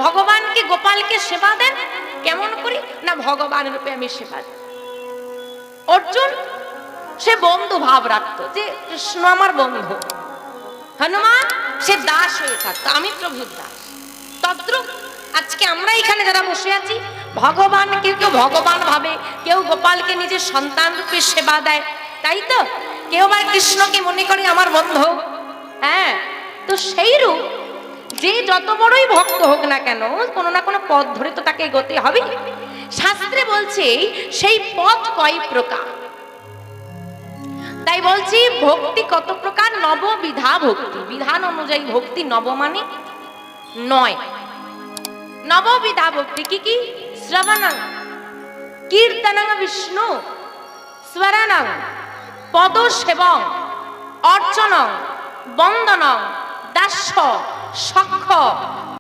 ভগবানকে গোপালকে সেবা দেন কেমন করি না ভগবান রূপে আমি সেবা দিই। অর্জুন সে বন্ধু ভাব রাখতো যে কৃষ্ণ আমার বন্ধু, হনুমান সে দাস হয়ে থাকতো, আমি প্রভুর দাস। তদ্রূপ আজকে আমরা এখানে যারা বসে আছি ভগবানকে কেউ ভগবান ভাবে, কেউ গোপালকে নিজের সন্তান রূপে সেবা দেয়, তাই তো? কেউ বা কৃষ্ণকে মনে করে আমার বন্ধু। হ্যাঁ, তো সেই রূপ যে যত বড়ই ভক্ত হোক না কেন কোনো না কোনো পথ ধরে তো তাকে এগোতে হবে। শাস্ত্রে বলছে সেই পথ কয় প্রকার, তাই বলছি ভক্তি কত প্রকার, নববিধা ভক্তি। বিধান অনুযায়ী ভক্তি নব মানে 9। নববিধা ভক্তি কি কি? শ্রবণং, কীর্তনং বিষ্ণু, স্মরণং, পদসেবং, অর্চনং, বন্দনং, দাস্য, সখ্য,